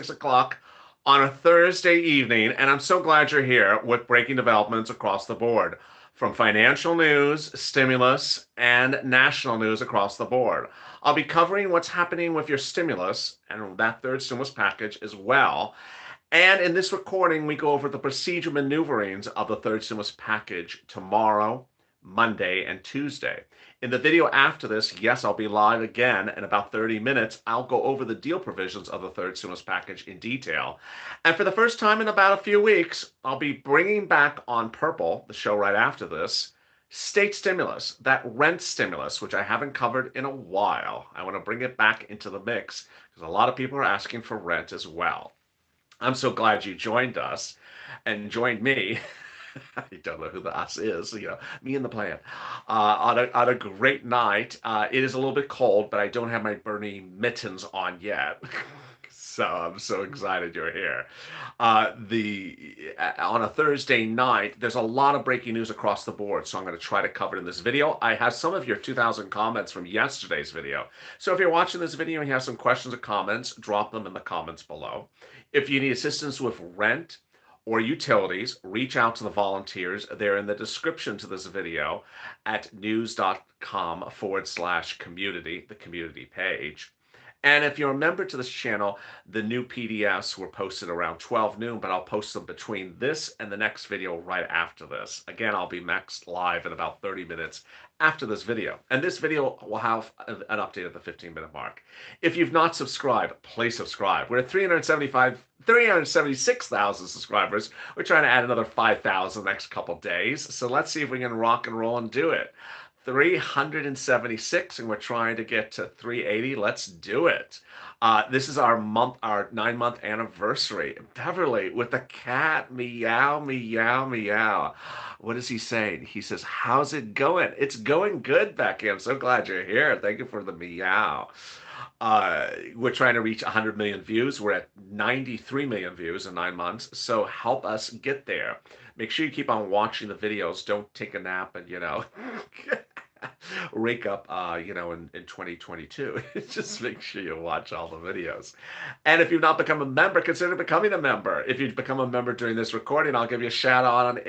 6 o'clock on a Thursday evening, and I'm so glad you're here with breaking developments across the board, from financial news, stimulus, and national news across the board. I'll be covering what's happening with your stimulus and that third stimulus package as well. And in this recording, we go over the procedure maneuverings of the third stimulus package tomorrow, Monday, and Tuesday. In the video after this, yes, I'll be live again in about 30 minutes. I'll go over the deal provisions of the third stimulus package in detail. And for the first time in about a few weeks, I'll be bringing back on Purple, the show right after this, state stimulus, that rent stimulus, which I haven't covered in a while. I want to bring it back into the mix because a lot of people are asking for rent as well. I'm so glad you joined us and joined me. I don't know who the us is, me and the plan. On a great night. It is a little bit cold, but I don't have my Bernie mittens on yet. So I'm so excited you're here. On a Thursday night, there's a lot of breaking news across the board, so I'm going to try to cover it in this video. I have some of your 2,000 comments from yesterday's video. So if you're watching this video and you have some questions or comments, drop them in the comments below. If you need assistance with rent or utilities, reach out to the volunteers. They're in the description to this video at news.com/community, the community page. And if you're a member to this channel, the new PDFs were posted around 12 noon, but I'll post them between this and the next video right after this. Again, I'll be next live in about 30 minutes after this video. And this video will have an update at the 15-minute mark. If you've not subscribed, please subscribe. We're at 376,000 subscribers. We're trying to add another 5,000 next couple days. So let's see if we can rock and roll and do it. 376, and we're trying to get to 380. Let's do it. This is our 9-month anniversary. Beverly with the cat, meow, meow, meow. What is he saying? He says, how's it going? It's going good, Becky. I'm so glad you're here. Thank you for the meow. We're trying to reach 100 million views. We're at 93 million views in 9 months. So help us get there. Make sure you keep on watching the videos. Don't take a nap and, wake up, in 2022. Just make sure you watch all the videos. And if you've not become a member, consider becoming a member. If you become a member during this recording, I'll give you a shout out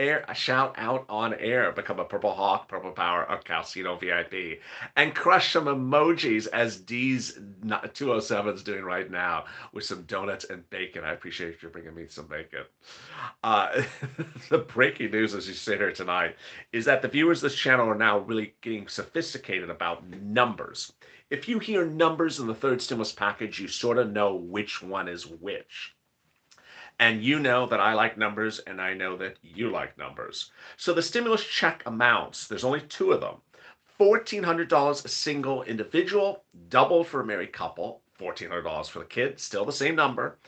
on air. Become a Purple Hawk, Purple Power, or Calcino VIP, and crush some emojis as D's 207 is doing right now with some donuts and bacon. I appreciate you bringing me some bacon. Uh, the breaking news, as you sit here tonight, is that the viewers of this channel are now really getting sophisticated about numbers. If you hear numbers in the third stimulus package, you sort of know which one is which. And you know that I like numbers, and I know that you like numbers. So the stimulus check amounts, there's only two of them. $1,400 a single individual, double for a married couple, $1,400 for the kid, still the same number.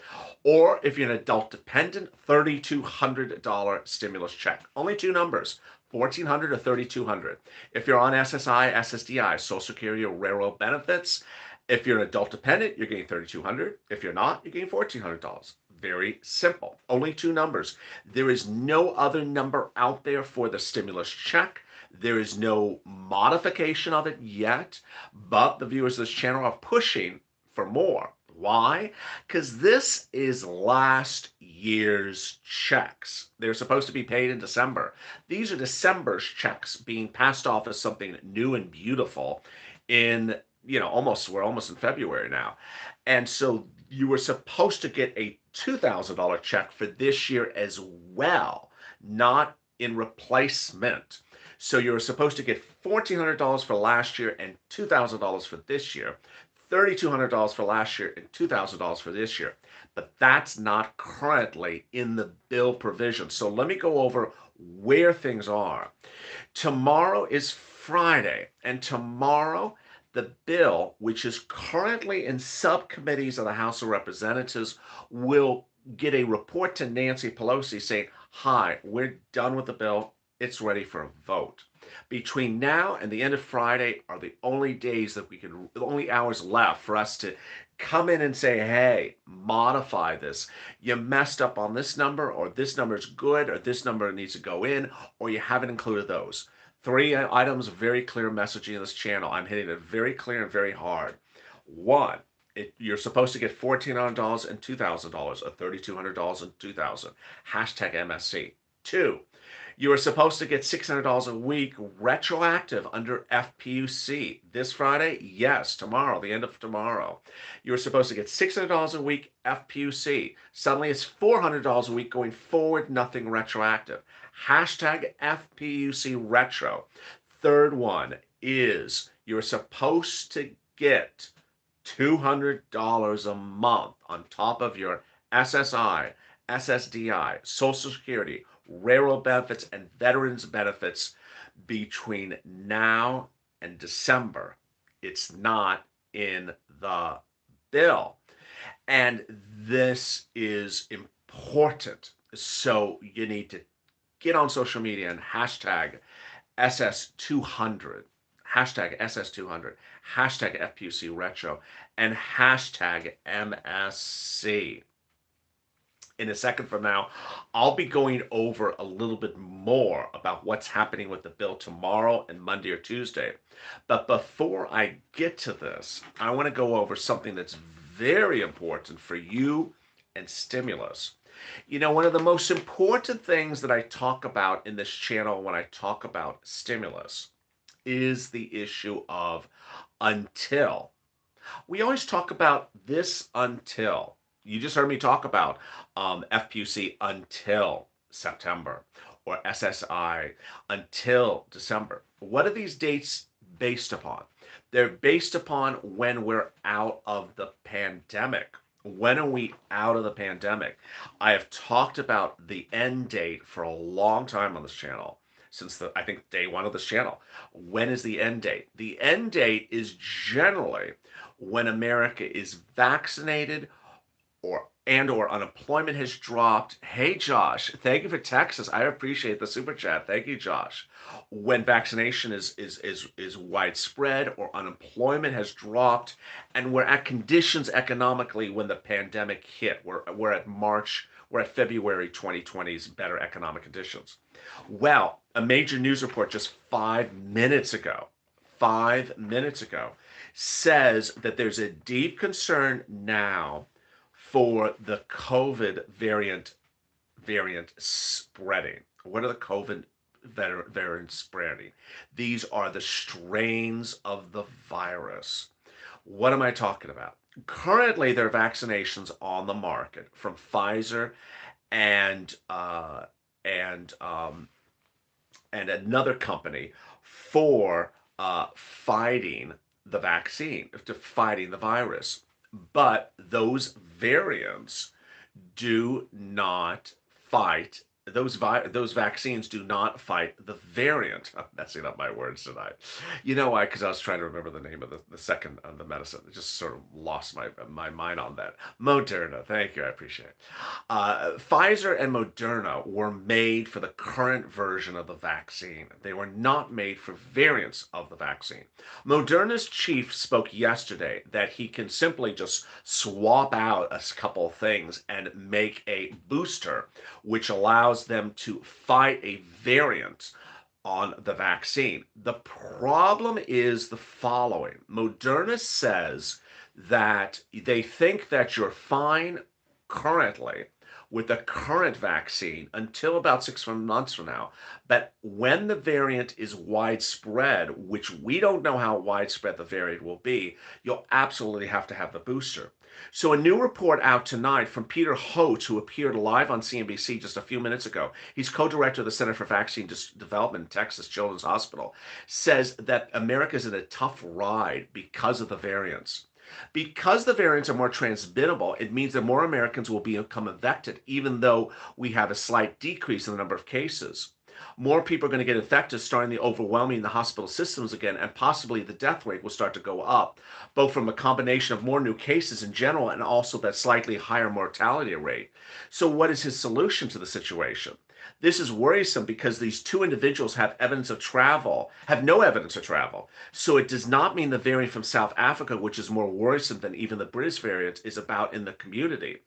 Or if you're an adult dependent, $3,200 stimulus check. Only two numbers, 1,400 or 3,200. If you're on SSI, SSDI, Social Security or railroad benefits, if you're an adult dependent, you're getting 3,200. If you're not, you're getting $1,400. Very simple. Only two numbers. There is no other number out there for the stimulus check. There is no modification of it yet, but the viewers of this channel are pushing for more. Why? Because this is last year's checks. They're supposed to be paid in December. These are December's checks being passed off as something new and beautiful in, we're almost in February now. And so you were supposed to get a $2,000 check for this year as well, not in replacement. So you're supposed to get $1,400 for last year and $2,000 for this year. $3,200 for last year and $2,000 for this year. But that's not currently in the bill provision. So let me go over where things are. Tomorrow is Friday, and tomorrow the bill, which is currently in subcommittees of the House of Representatives, will get a report to Nancy Pelosi saying, hi, we're done with the bill. It's ready for a vote. Between now and the end of Friday are the only the only hours left for us to come in and say, hey, modify this. You messed up on this number, or this number is good, or this number needs to go in, or you haven't included those. 3 items, very clear messaging in this channel. I'm hitting it very clear and very hard. One, You're supposed to get $1,400 and $2,000, or $3,200 and $2,000. Hashtag MSC. Two, you are supposed to get $600 a week retroactive under FPUC. This Friday? Yes, tomorrow, the end of tomorrow. You're supposed to get $600 a week FPUC. Suddenly it's $400 a week going forward, nothing retroactive. Hashtag FPUC retro. Third one is you're supposed to get $200 a month on top of your SSI, SSDI, Social Security, railroad benefits, and veterans benefits between now and December. It's not in the bill. And this is important. So you need to get on social media and hashtag SS200, hashtag SS200, hashtag FPUC retro, and hashtag MSC. In a second from now, I'll be going over a little bit more about what's happening with the bill tomorrow and Monday or Tuesday. But before I get to this, I want to go over something that's very important for you and stimulus. You know, one of the most important things that I talk about in this channel when I talk about stimulus is the issue of until. We always talk about this until. You just heard me talk about FPUC until September, or SSI until December. What are these dates based upon? They're based upon when we're out of the pandemic. When are we out of the pandemic? I have talked about the end date for a long time on this channel, since I think day one of this channel. When is the end date? The end date is generally when America is vaccinated, or unemployment has dropped. Hey Josh, thank you for Texas. I appreciate the super chat. Thank you, Josh. When vaccination is widespread, or unemployment has dropped, and we're at conditions economically when the pandemic hit. We're at March, we're at February 2020's better economic conditions. Well, a major news report just 5 minutes ago says that there's a deep concern now for the COVID variant spreading. What are the COVID variants spreading? These are the strains of the virus. What am I talking about? Currently, there are vaccinations on the market from Pfizer and another company for fighting the vaccine, to fighting the virus. But those variants do not fight, those vaccines do not fight the variant. I'm messing up my words tonight. You know why? Because I was trying to remember the name of the second of the medicine. I just sort of lost my mind on that. Moderna. Thank you. I appreciate it. Pfizer and Moderna were made for the current version of the vaccine. They were not made for variants of the vaccine. Moderna's chief spoke yesterday that he can simply just swap out a couple of things and make a booster, which allows them to fight a variant on the vaccine. The problem is the following. Moderna says that they think that you're fine currently with the current vaccine until about 6 months from now. But when the variant is widespread, which we don't know how widespread the variant will be, you'll absolutely have to have the booster. So a new report out tonight from Peter Hote, who appeared live on CNBC just a few minutes ago. He's co-director of the Center for Vaccine Development in Texas Children's Hospital, says that America's in a tough ride because of the variants. Because the variants are more transmittable, it means that more Americans will become infected, even though we have a slight decrease in the number of cases. More people are going to get infected, starting the overwhelming the hospital systems again, and possibly the death rate will start to go up, both from a combination of more new cases in general and also that slightly higher mortality rate. So what is his solution to the situation? This is worrisome because these two individuals have no evidence of travel. So it does not mean the variant from South Africa, which is more worrisome than even the British variant, is about in the community.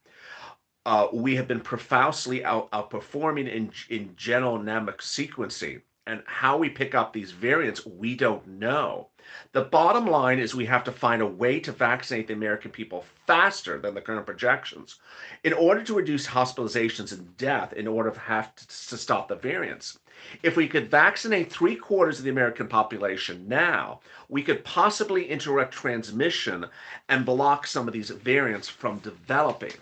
We have been profoundly outperforming in genomic sequencing And how we pick up these variants, we don't know. The bottom line is we have to find a way to vaccinate the American people faster than the current projections in order to reduce hospitalizations and death, in order to have to stop the variants. If we could vaccinate three-quarters of the American population now, we could possibly interrupt transmission and block some of these variants from developing.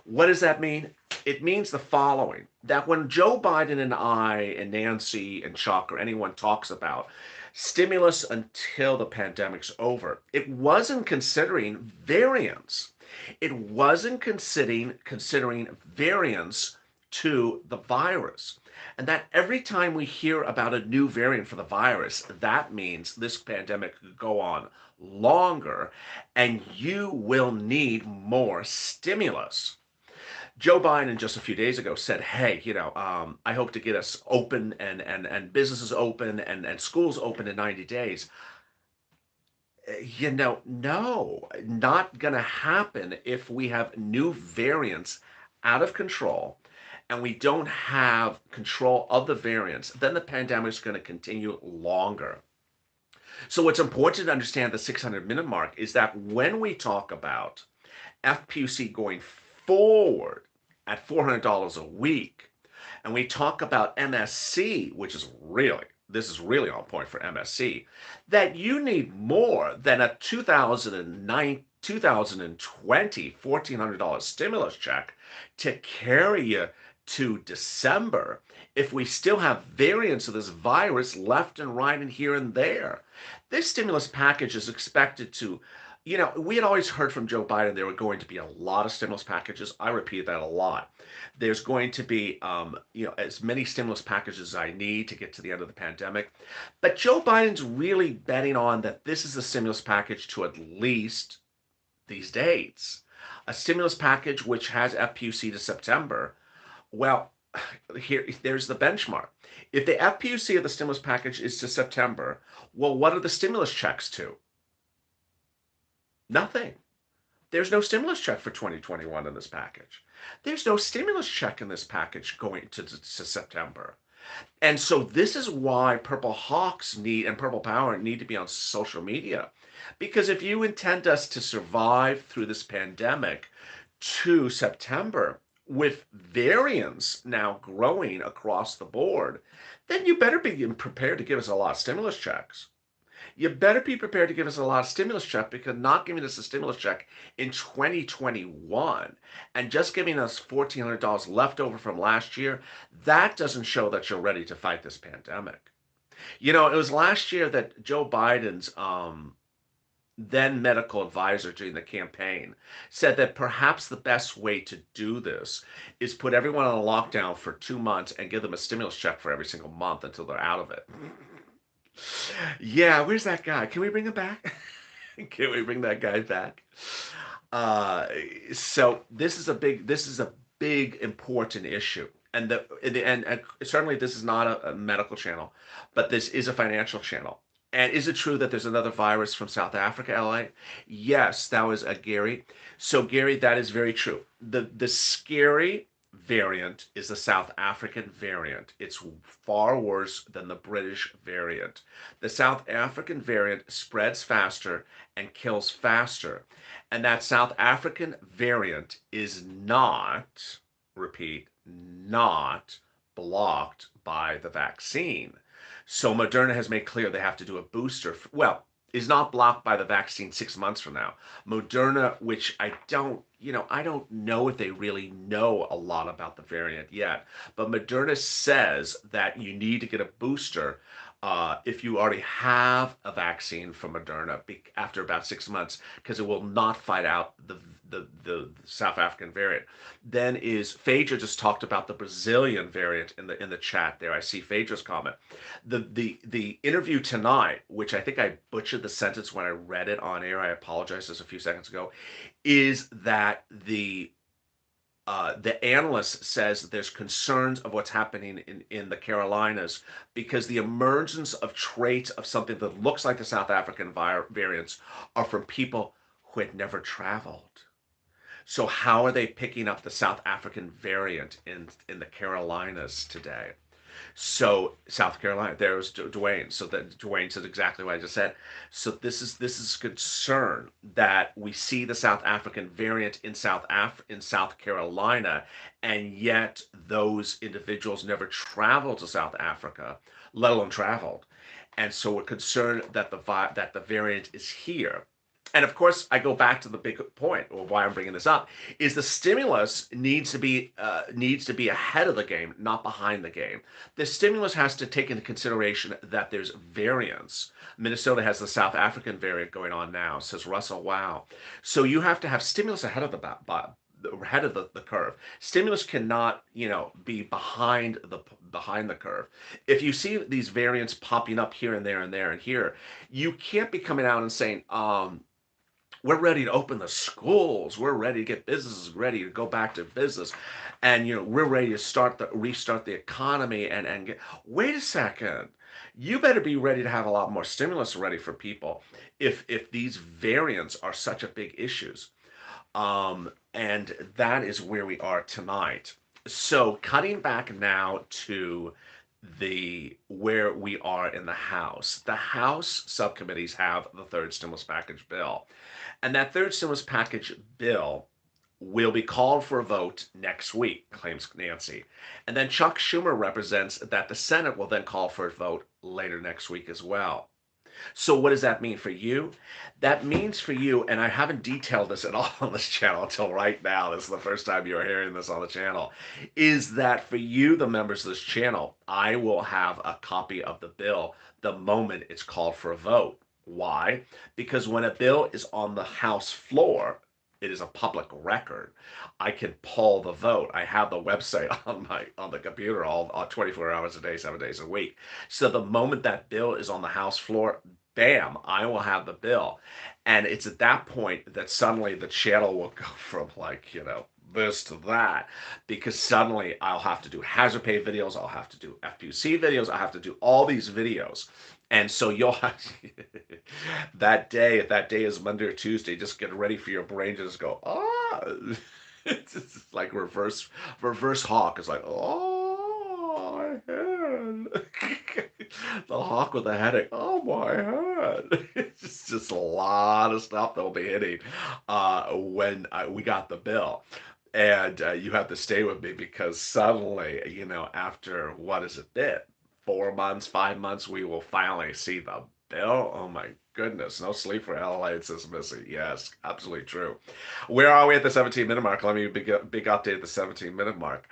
What does that mean? It means the following: that when Joe Biden and I and Nancy and Chuck or anyone talks about stimulus until the pandemic's over, it wasn't considering variants. It wasn't considering variants to the virus. And that every time we hear about a new variant for the virus, that means this pandemic could go on longer and you will need more stimulus. Joe Biden just a few days ago said, "Hey, I hope to get us open and businesses open and schools open in 90 days." No, not gonna happen if we have new variants out of control and we don't have control of the variants. Then the pandemic is going to continue longer. So what's important to understand the 600-minute mark is that when we talk about FPUC going forward at $400 a week, and we talk about MSC, which is really, this is really on point for MSC, that you need more than a 2009, 2020 $1,400 stimulus check to carry you to December if we still have variants of this virus left and right and here and there. This stimulus package is expected to, we had always heard from Joe Biden there were going to be a lot of stimulus packages. I repeat that a lot. There's going to be, as many stimulus packages as I need to get to the end of the pandemic. But Joe Biden's really betting on that this is a stimulus package to at least these dates. A stimulus package which has FPUC to September. Well, there's the benchmark. If the FPUC of the stimulus package is to September, well, what are the stimulus checks to? Nothing. There's no stimulus check for 2021 in this package. There's no stimulus check in this package going to September. And so this is why Purple Hawks and Purple Power need to be on social media. Because if you intend us to survive through this pandemic to September, with variants now growing across the board, then you better be prepared to give us a lot of stimulus checks. You better be prepared to give us a lot of stimulus check, because not giving us a stimulus check in 2021 and just giving us $1,400 left over from last year, that doesn't show that you're ready to fight this pandemic. It was last year that Joe Biden's then medical advisor during the campaign said that perhaps the best way to do this is put everyone on a lockdown for 2 months and give them a stimulus check for every single month until they're out of it. Yeah, where's that guy? Can we bring him back? Can we bring that guy back? So this is a big important issue. And certainly this is not a medical channel, but this is a financial channel. And is it true that there's another virus from South Africa, LA? Yes, that was a Gary. So Gary, that is very true. The scary variant is the South African variant. It's far worse than the British variant. The South African variant spreads faster and kills faster. And that South African variant is not, repeat, not blocked by the vaccine. So Moderna has made clear they have to do a booster. Well, is not blocked by the vaccine 6 months from now. Moderna, which I don't know if they really know a lot about the variant yet, but Moderna says that you need to get a booster if you already have a vaccine from Moderna after about 6 months, because it will not fight out the South African variant. Then is Phaedra just talked about the Brazilian variant in the chat there. I see Phaedra's comment. The interview tonight, which I think I butchered the sentence when I read it on air, I apologize, just a few seconds ago, is that the analyst says that there's concerns of what's happening in the Carolinas, because the emergence of traits of something that looks like the South African variants are from people who had never traveled. So how are they picking up the South African variant in the Carolinas today? So South Carolina, there's Dwayne. So that Dwayne said exactly what I just said. So this is concern that we see the South African variant in South Carolina, and yet those individuals never traveled to South Africa, let alone traveled. And so we're concerned that the variant is here. And of course, I go back to the big point, or why I'm bringing this up, is the stimulus needs to be ahead of the game, not behind the game. The stimulus has to take into consideration that there's variance. Minnesota has the South African variant going on now, says Russell. Wow. So you have to have stimulus ahead of the curve. Stimulus cannot, be behind the curve. If you see these variants popping up here and there and there and here, you can't be coming out and saying, we're ready to open the schools. We're ready to get businesses ready to go back to business, and we're ready to restart the economy and get. Wait a second. You better be ready to have a lot more stimulus ready for people if these variants are such a big issues. And that is where we are tonight. So cutting back now to the where we are in the House. The House subcommittees have the third stimulus package bill. And that third stimulus package bill will be called for a vote next week, claims Nancy. And then Chuck Schumer represents that the Senate will then call for a vote later next week as well. So what does that mean for you? That means for you, and I haven't detailed this at all on this channel until right now, this is the first time you're hearing this on the channel, is that for you, the members of this channel, I will have a copy of the bill the moment it's called for a vote. Why? Because when a bill is on the House floor, it is a public record. I can pull the vote. I have the website on the computer all 24 hours a day, 7 days a week. So the moment that bill is on the House floor, bam, I will have the bill. And it's at that point that suddenly the channel will go from this to that, because suddenly I'll have to do hazard pay videos, I'll have to do FPC videos, I'll have to do all these videos. And so you'll have that day, if that day is Monday or Tuesday, just get ready for your brain to just go, ah. It's like reverse hawk. It's like, oh, my head. The hawk with the headache. Oh, my head. It's just a lot of stuff that'll be hitting when we got the bill. And you have to stay with me, because suddenly, after what has it been? 4 months, 5 months, we will finally see the bill. Oh my goodness, no sleep for LA, says Missy. Yes, absolutely true. Where are we at the 17-minute mark? Let me big update at the 17-minute mark.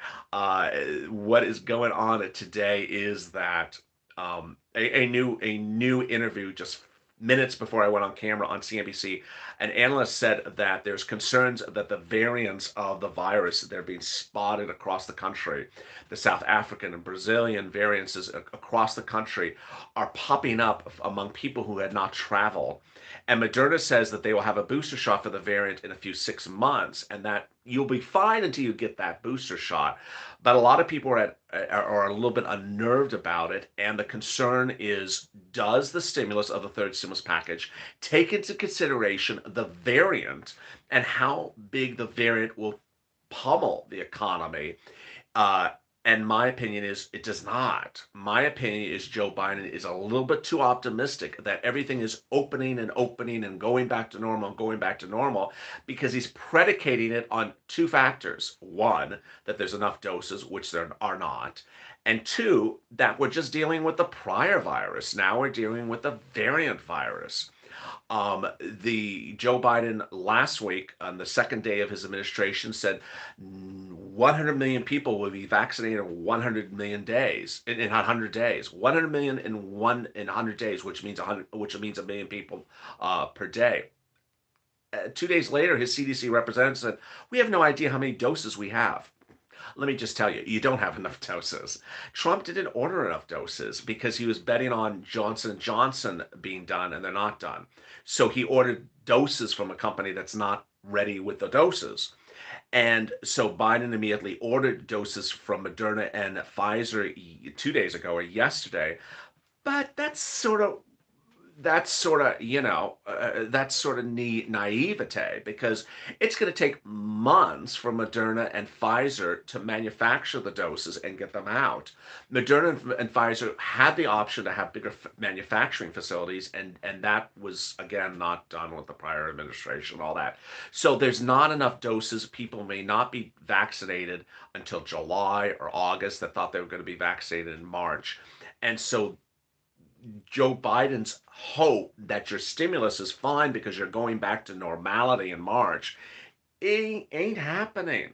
What is going on today is that a new interview just minutes before I went on camera on CNBC, an analyst said that there's concerns that the variants of the virus that are being spotted across the country, the South African and Brazilian variants across the country, are popping up among people who had not traveled. And Moderna says that they will have a booster shot for the variant in a few 6 months, and that you'll be fine until you get that booster shot. But a lot of people are a little bit unnerved about it, and the concern is, does the stimulus of the third stimulus package take into consideration the variant and how big the variant will pummel the economy? And my opinion is it does not. My opinion is Joe Biden is a little bit too optimistic that everything is opening and opening and going back to normal and going back to normal, because he's predicating it on two factors. One, that there's enough doses, which there are not. And two, that we're just dealing with the prior virus. Now we're dealing with the variant virus. The Joe Biden last week, on the second day of his administration, said 100 million people will be vaccinated in 100 million days in 100 days. 100 million in 100 days, which means 100 million people per day. 2 days later, his CDC representative said, "We have no idea how many doses we have." Let me just tell you, you don't have enough doses. Trump didn't order enough doses because he was betting on Johnson & Johnson being done, and they're not done. So he ordered doses from a company that's not ready with the doses. And so Biden immediately ordered doses from Moderna and Pfizer 2 days ago or yesterday. But that's sort of that's sort of, that's sort of naivete, because it's going to take months for Moderna and Pfizer to manufacture the doses and get them out. Moderna and Pfizer had the option to have bigger manufacturing facilities, and that was, again, not done with the prior administration and all that. So there's not enough doses. People may not be vaccinated until July or August that thought they were going to be vaccinated in March. And so Joe Biden's hope that your stimulus is fine because you're going back to normality in March ain't happening.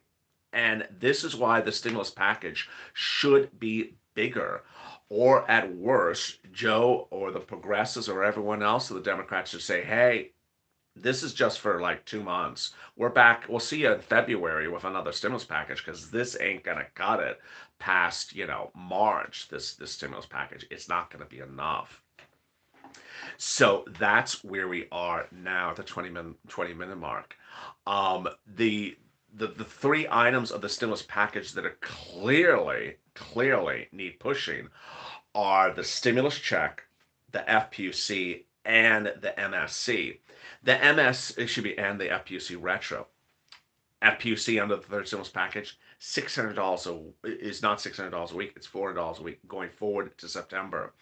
And this is why the stimulus package should be bigger. Or at worst, Joe or the progressives or everyone else of the Democrats should say, hey, this is just for like 2 months. We're back. We'll see you in February with another stimulus package, because this ain't gonna cut it past, March. This stimulus package, it's not gonna be enough. So that's where we are now at the 20-minute mark. The three items of the stimulus package that are clearly need pushing are the stimulus check, the FPUC, and the MSC. The MS, it should be, and the FPUC retro. FPUC under the third stimulus package, $600 is not $600 a week, it's $400 a week going forward to September.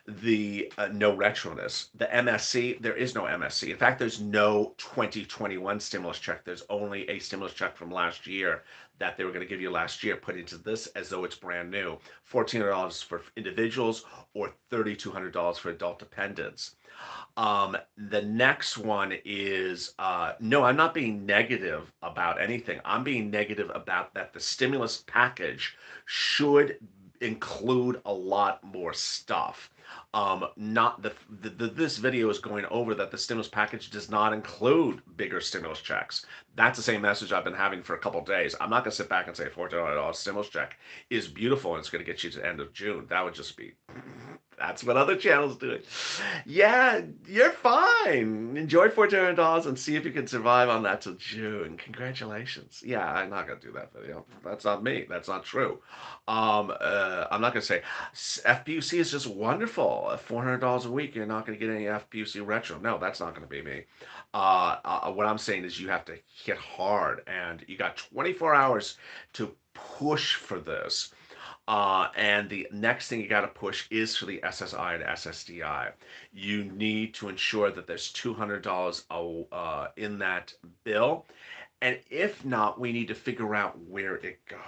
The no retroness. The MSC, there is no MSC. In fact, there's no 2021 stimulus check. There's only a stimulus check from last year that they were going to give you last year, put into this as though it's brand new. $1,400 for individuals, or $3,200 for adult dependents. The next one is, no, I'm not being negative about anything. I'm being negative about that the stimulus package should include a lot more stuff. Not this video is going over that the stimulus package does not include bigger stimulus checks. That's the same message I've been having for a couple of days. I'm not going to sit back and say $400 stimulus check is beautiful and it's going to get you to the end of June. That would just be, that's what other channels do it. Yeah, you're fine. Enjoy $400 and see if you can survive on that till June. Congratulations. Yeah, I'm not going to do that video. That's not me. That's not true. I'm not going to say FPUC is just wonderful. At $400 a week, you're not going to get any FPUC retro. No, that's not going to be me. What I'm saying is you have to hit hard, and you got 24 hours to push for this. And the next thing you got to push is for the SSI and SSDI. You need to ensure that there's $200 in that bill. And if not, we need to figure out where it goes.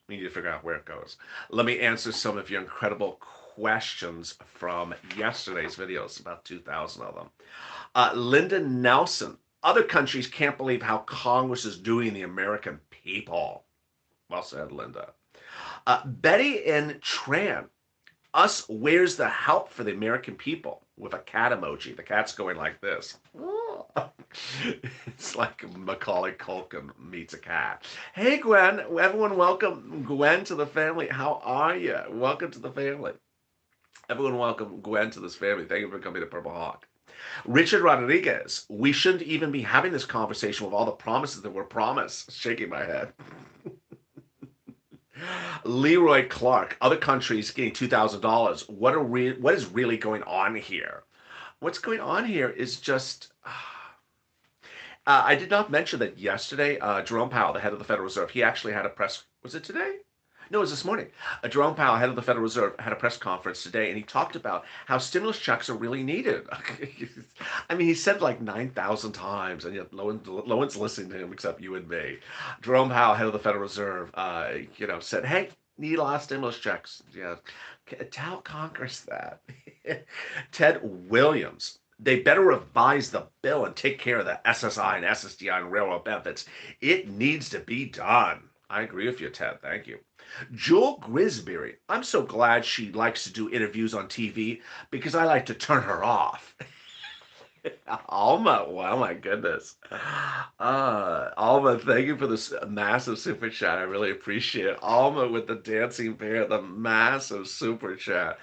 We need to figure out where it goes. Let me answer some of your incredible questions from yesterday's videos, about 2,000 of them. Linda Nelson, other countries can't believe how Congress is doing the American people. Well said, Linda. Betty and Tran, us, where's the help for the American people? With a cat emoji. The cat's going like this. It's like Macaulay Culkin meets a cat. Hey, Gwen. Everyone welcome Gwen to the family. How are you? Welcome to the family. Everyone welcome Gwen to this family. Thank you for coming to Purple Hawk. Richard Rodriguez, we shouldn't even be having this conversation with all the promises that were promised. Shaking my head. Leroy Clark, other countries getting $2,000. What is really going on here? What's going on here is just. I did not mention that yesterday, Jerome Powell, the head of the Federal Reserve, he actually had a press. Was it today? No, it was this morning. Jerome Powell, head of the Federal Reserve, had a press conference today, and he talked about how stimulus checks are really needed. I mean, he said like 9,000 times, and yet no one's listening to him except you and me. Jerome Powell, head of the Federal Reserve, said, "Hey, need a lot of stimulus checks. Yeah, tell Congress that." Ted Williams, they better revise the bill and take care of the SSI and SSDI and railroad benefits. It needs to be done. I agree with you, Ted. Thank you. Jewel Grisberry, I'm so glad she likes to do interviews on TV because I like to turn her off. Alma, wow, my goodness. Alma, thank you for this massive super chat. I really appreciate it. Alma with the dancing bear, the massive super chat.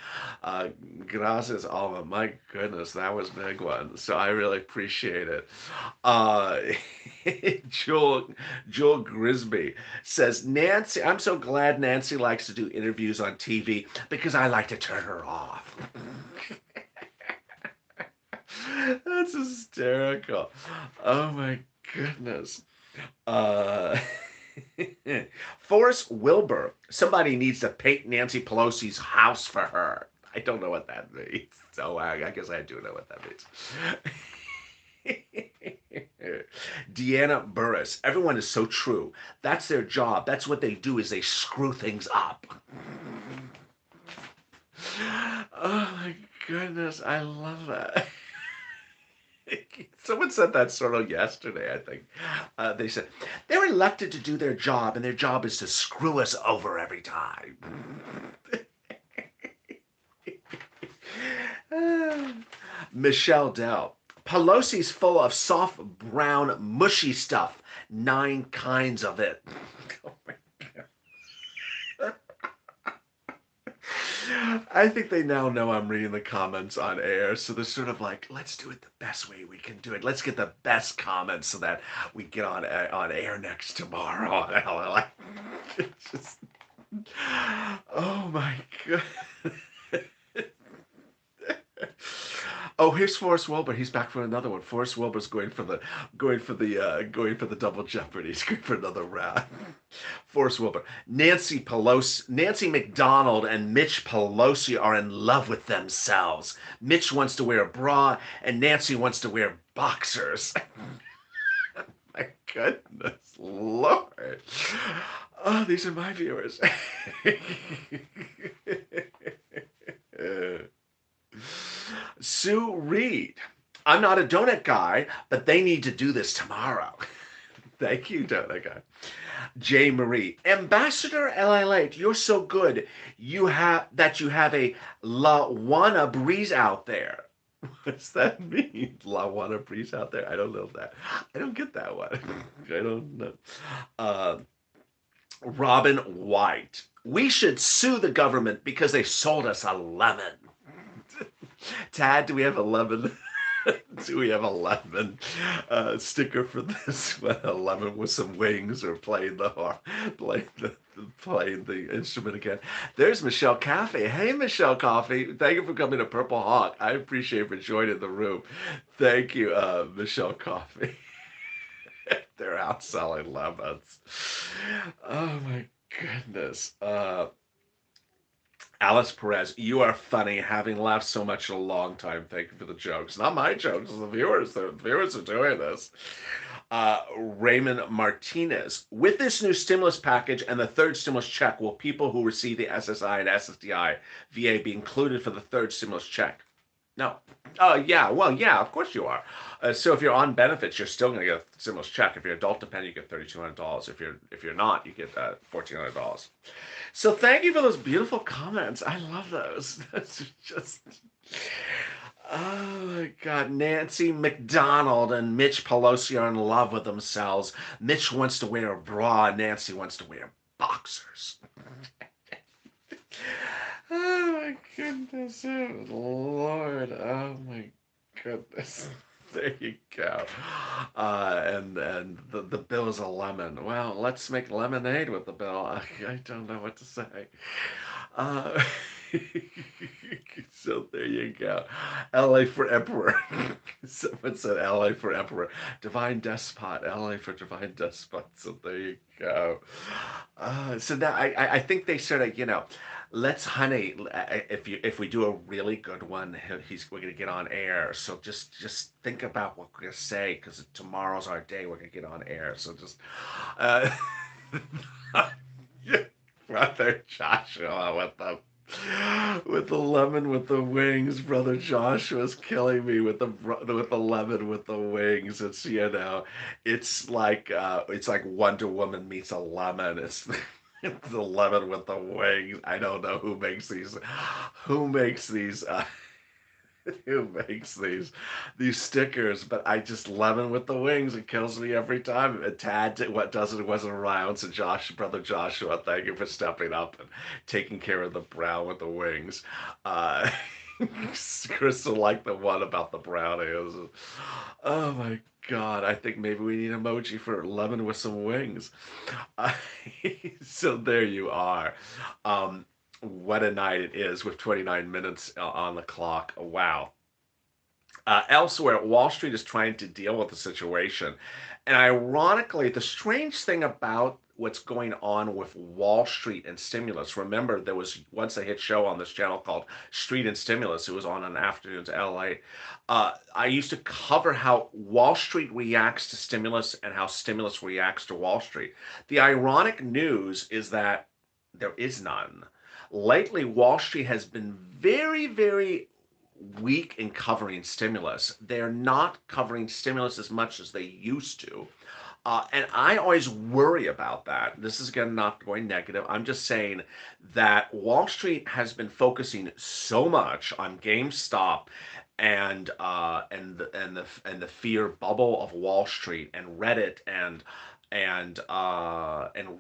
Gracias, Alma. My goodness, that was a big one. So I really appreciate it. Joel Grisby says, Nancy, I'm so glad Nancy likes to do interviews on TV because I like to turn her off. That's hysterical. Oh my goodness. Uh, Forrest Wilbur. Somebody needs to paint Nancy Pelosi's house for her. I don't know what that means. So I guess I do know what that means. Deanna Burris. Everyone is so true. That's their job. That's what they do is they screw things up. Oh my goodness. I love that. Someone said that sort of yesterday, I think. They said, they're elected to do their job, and their job is to screw us over every time. Michelle Dell. Pelosi's full of soft, brown, mushy stuff. 9 kinds of it. Oh my I think they now know I'm reading the comments on air, so they're sort of like, let's do it the best way we can do it. Let's get the best comments so that we get on air next tomorrow. It's just, oh my god. Oh, here's Forrest Wilbur. He's back for another one. Forrest Wilbur's going for the double jeopardy. He's going for another round. Forrest Wilbur. Nancy McDonald and Mitch Pelosi are in love with themselves. Mitch wants to wear a bra and Nancy wants to wear boxers. My goodness Lord. Oh, these are my viewers. Sue Reed. I'm not a donut guy, but they need to do this tomorrow. Thank you, donut guy. J. Marie. Ambassador LA, you're so good. You have a La Juana breeze out there. What's that mean? La Juana breeze out there? I don't know that. I don't get that one. I don't know. Robin White. We should sue the government because they sold us a lemon. Tad, do we have a lemon? Do we have a lemon sticker for this one? A lemon with some wings or playing the instrument again. There's Michelle Coffey. Hey, Michelle Coffey. Thank you for coming to Purple Hawk. I appreciate you for joining the room. Thank you, Michelle Coffey. They're out selling lemons. Oh my goodness. Alice Perez, you are funny, having laughed so much in a long time. Thank you for the jokes. Not my jokes, the viewers. The viewers are doing this. Raymond Martinez, with this new stimulus package and the third stimulus check, will people who receive the SSI and SSDI VA be included for the third stimulus check? No. Yeah. Well, yeah, of course you are. So if you're on benefits, you're still going to get a stimulus check. If you're adult dependent, you get $3,200. If you're not, you get $1,400. So thank you for those beautiful comments. I love those. That's just. Oh my God. Nancy McDonald and Mitch Pelosi are in love with themselves. Mitch wants to wear a bra. Nancy wants to wear boxers. Oh my goodness, oh Lord, oh my goodness. There you go. And the bill is a lemon. Well, let's make lemonade with the bill. I don't know what to say. Uh, so there you go. LA for Emperor. Someone said LA for Emperor. Divine Despot. LA for Divine Despot. So there you go. So now I think they sort of, let's honey, if we do a really good one, we're gonna get on air. So just think about what we're gonna say because tomorrow's our day. We're gonna get on air. So just brother Joshua with the lemon with the wings. Brother Joshua's killing me with the lemon with the wings. It's like Wonder Woman meets a lemon. It's the lemon with the wings. I don't know who makes these. Who makes these? Who makes these stickers? But I just lemon with the wings. It kills me every time. And Tad, what doesn't wasn't around. So brother Joshua, thank you for stepping up and taking care of the brown with the wings. Crystal liked the one about the brownies. Oh my God, I think maybe we need emoji for lemon with some wings. Uh, so there you are. What a night it is with 29 minutes on the clock. Wow. Elsewhere, Wall Street is trying to deal with the situation. And ironically, the strange thing about what's going on with Wall Street and stimulus, remember there was once a hit show on this channel called Street and Stimulus. It was on afternoons LA. I used to cover how Wall Street reacts to stimulus and how stimulus reacts to Wall Street. The ironic news is that there is none. Lately, Wall Street has been very, very weak in covering stimulus. They're not covering stimulus as much as they used to. And I always worry about that. This is again not going negative. I'm just saying that Wall Street has been focusing so much on GameStop and the fear bubble of Wall Street and Reddit and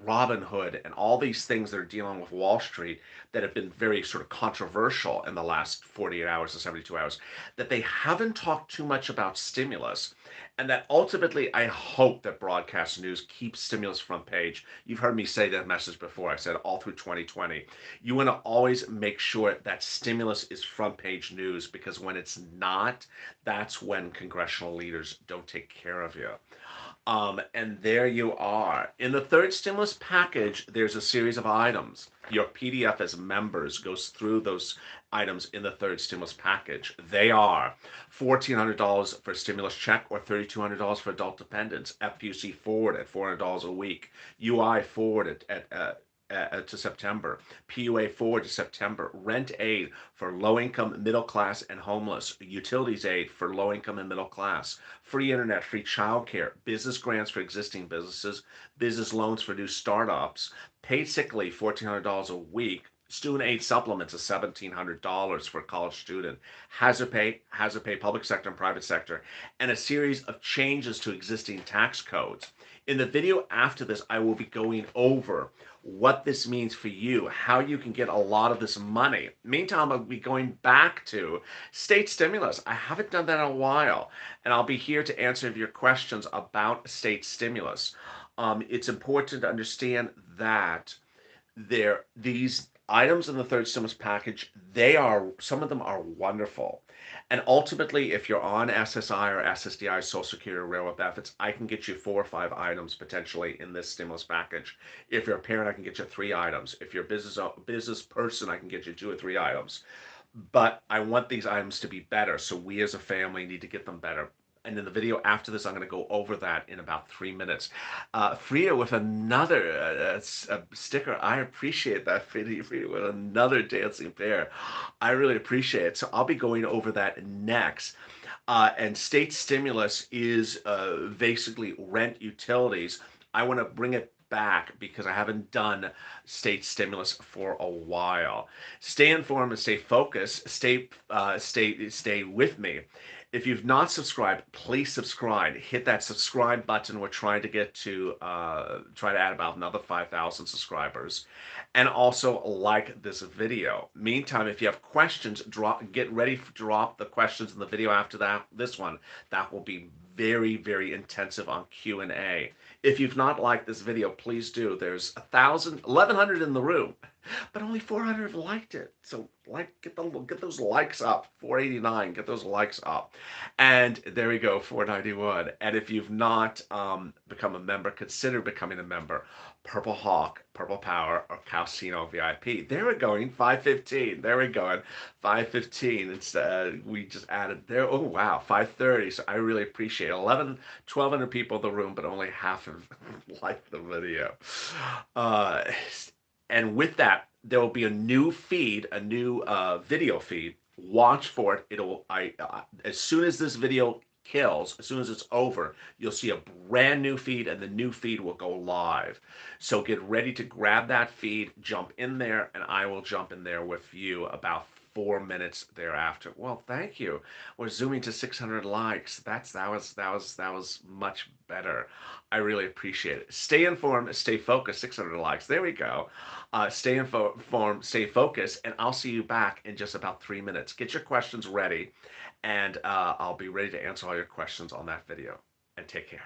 Robinhood and all these things that are dealing with Wall Street that have been very sort of controversial in the last 48 hours to 72 hours, that they haven't talked too much about stimulus, and that ultimately I hope that broadcast news keeps stimulus front page. You've heard me say that message before. I've said all through 2020. You want to always make sure that stimulus is front page news, because when it's not, that's when congressional leaders don't take care of you. And there you are. In the third stimulus package, there's a series of items. Your PDF as members goes through those items in the third stimulus package. They are $1,400 for a stimulus check or $3,200 for adult dependents, FUC forward at $400 a week, UI forward to September, PUA forward to September, rent aid for low income, middle class, and homeless, utilities aid for low income and middle class, free internet, free childcare, business grants for existing businesses, business loans for new startups, paid sick leave $1,400 a week, student aid supplements of $1,700 for a college student, hazard pay, public sector and private sector, and a series of changes to existing tax codes. In the video after this, I will be going over what this means for you, how you can get a lot of this money. Meantime, I'll be going back to state stimulus. I haven't done that in a while, and I'll be here to answer your questions about state stimulus. It's important to understand that these items in the third stimulus package, some of them are wonderful. And ultimately, if you're on SSI or SSDI, Social Security or Railroad benefits, I can get you 4 or 5 items potentially in this stimulus package. If you're a parent, I can get you 3 items. If you're a business person, I can get you 2 or 3 items. But I want these items to be better, so we as a family need to get them better. And in the video after this, I'm going to go over that in about 3 minutes. Frida with another sticker. I appreciate that, Frida with another dancing bear. I really appreciate it. So I'll be going over that next. And state stimulus is basically rent, utilities. I want to bring it back because I haven't done state stimulus for a while. Stay informed and stay focused. Stay with me. If you've not subscribed, please subscribe. Hit that subscribe button. We're trying to get to try to add about another 5,000 subscribers, and also like this video. Meantime, if you have questions, get ready to drop the questions in the video after this one. That will be very, very intensive on Q&A. If you've not liked this video, please do. There's 1,100 in the room, but only 400 have liked it. So get those likes up. 489, get those likes up. And there we go, 491. And if you've not become a member, consider becoming a member. Purple Hawk, Purple Power, or Calcino VIP. There we're going, 515. There we go, 515. It's we just added there. Oh wow, 530. So I really appreciate it. 1,200 people in the room, but only half have liked the video. And with that, there will be a new feed, a new video feed. Watch for it. As soon as this video kills, as soon as it's over, you'll see a brand new feed, and the new feed will go live. So get ready to grab that feed, jump in there, and I will jump in there with you about 4 minutes thereafter. Well, thank you. We're zooming to 600 likes. That was much better. I really appreciate it. Stay informed, stay focused. 600 likes. There we go. Stay informed, stay focused, and I'll see you back in just about 3 minutes. Get your questions ready, and I'll be ready to answer all your questions on that video. And take care.